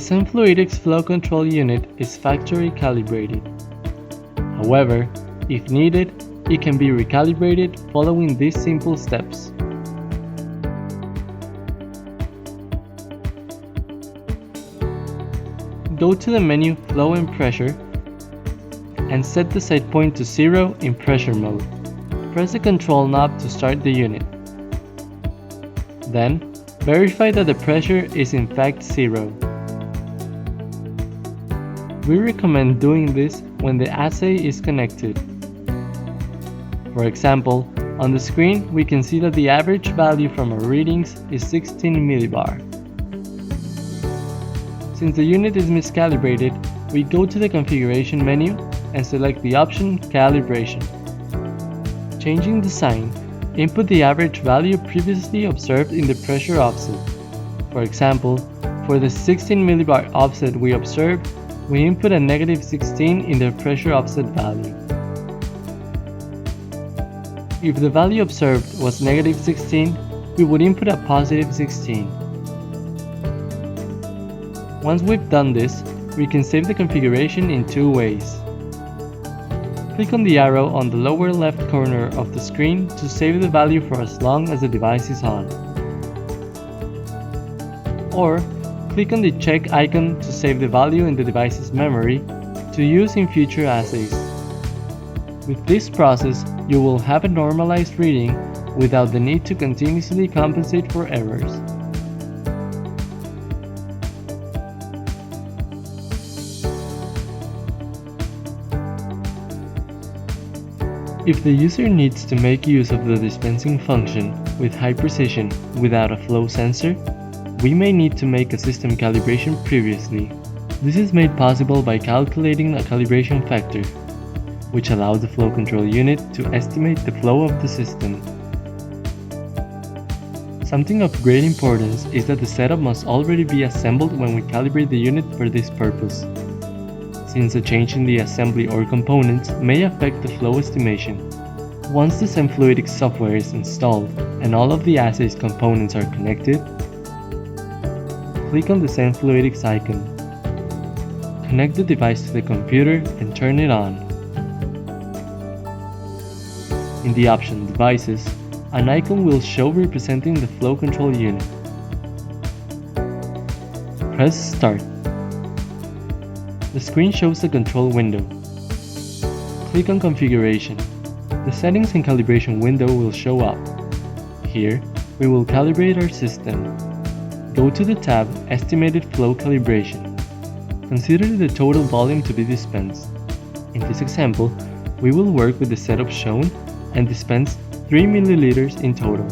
Zen Fluidics flow control unit is factory calibrated. However, if needed, it can be recalibrated following these simple steps. Go to the menu Flow and Pressure and set the set point to 0 in pressure mode. Press the control knob to start the unit. Then, verify that the pressure is in fact 0. We recommend doing this when the assay is connected. For example, on the screen we can see that the average value from our readings is 16 millibar. Since the unit is miscalibrated, we go to the configuration menu and select the option Calibration. Changing the sign, input the average value previously observed in the pressure offset. For example, for the 16 millibar offset we observed, we input a negative 16 in the pressure offset value. If the value observed was negative 16, we would input a positive 16. Once we've done this, we can save the configuration in two ways. Click on the arrow on the lower left corner of the screen to save the value for as long as the device is on. Or, click on the check icon to save the value in the device's memory to use in future assays. With this process, you will have a normalized reading without the need to continuously compensate for errors. If the user needs to make use of the dispensing function with high precision without a flow sensor, we may need to make a system calibration previously. This is made possible by calculating a calibration factor, which allows the flow control unit to estimate the flow of the system. Something of great importance is that the setup must already be assembled when we calibrate the unit for this purpose, since a change in the assembly or components may affect the flow estimation. Once the Zen Fluidics software is installed and all of the assay's components are connected, click on the Zen Fluidics icon. Connect the device to the computer and turn it on. In the option Devices, an icon will show representing the flow control unit. Press Start. The screen shows the control window. Click on Configuration. The settings and calibration window will show up. Here, we will calibrate our system. Go to the tab Estimated Flow Calibration. Consider the total volume to be dispensed. In this example, we will work with the setup shown and dispense 3 milliliters in total.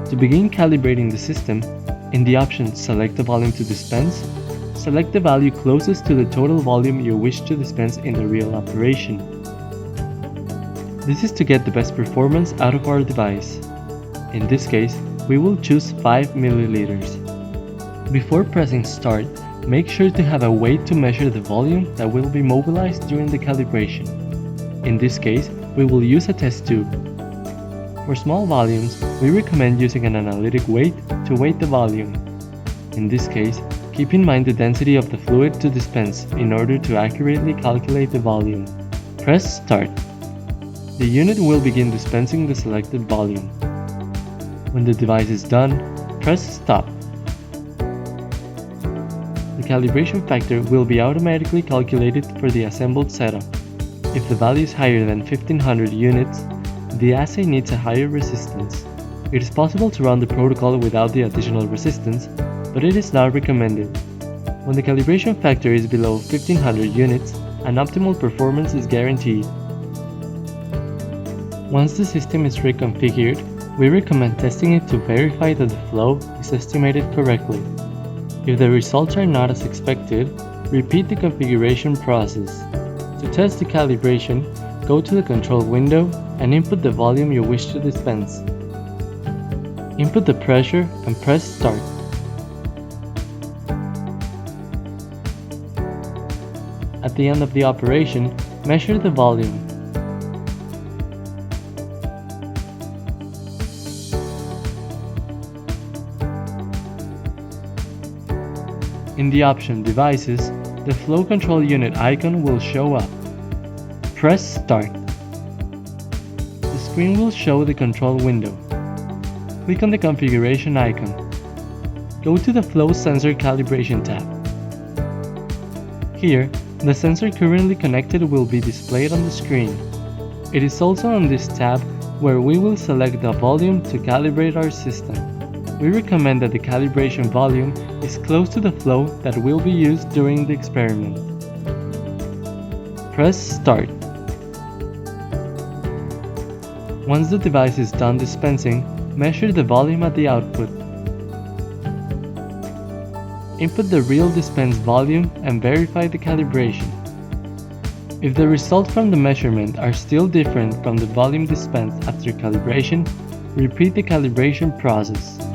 To begin calibrating the system, in the option Select the volume to dispense, select the value closest to the total volume you wish to dispense in the real operation. This is to get the best performance out of our device. In this case, we will choose 5 milliliters. Before pressing Start, make sure to have a weight to measure the volume that will be mobilized during the calibration. In this case, we will use a test tube. For small volumes, we recommend using an analytic weight to weight the volume. In this case, keep in mind the density of the fluid to dispense in order to accurately calculate the volume. Press Start. The unit will begin dispensing the selected volume. When the device is done, press Stop. The calibration factor will be automatically calculated for the assembled setup. If the value is higher than 1500 units, the assay needs a higher resistance. It is possible to run the protocol without the additional resistance, but it is not recommended. When the calibration factor is below 1500 units, an optimal performance is guaranteed. Once the system is reconfigured, we recommend testing it to verify that the flow is estimated correctly. If the results are not as expected, repeat the configuration process. To test the calibration, go to the control window and input the volume you wish to dispense. Input the pressure and press Start. At the end of the operation, measure the volume. In the option Devices, the Flow Control Unit icon will show up. Press Start. The screen will show the control window. Click on the Configuration icon. Go to the Flow Sensor Calibration tab. Here, the sensor currently connected will be displayed on the screen. It is also on this tab where we will select the volume to calibrate our system. We recommend that the calibration volume is close to the flow that will be used during the experiment. Press Start. Once the device is done dispensing, measure the volume at the output. Input the real dispense volume and verify the calibration. If the results from the measurement are still different from the volume dispensed after calibration, repeat the calibration process.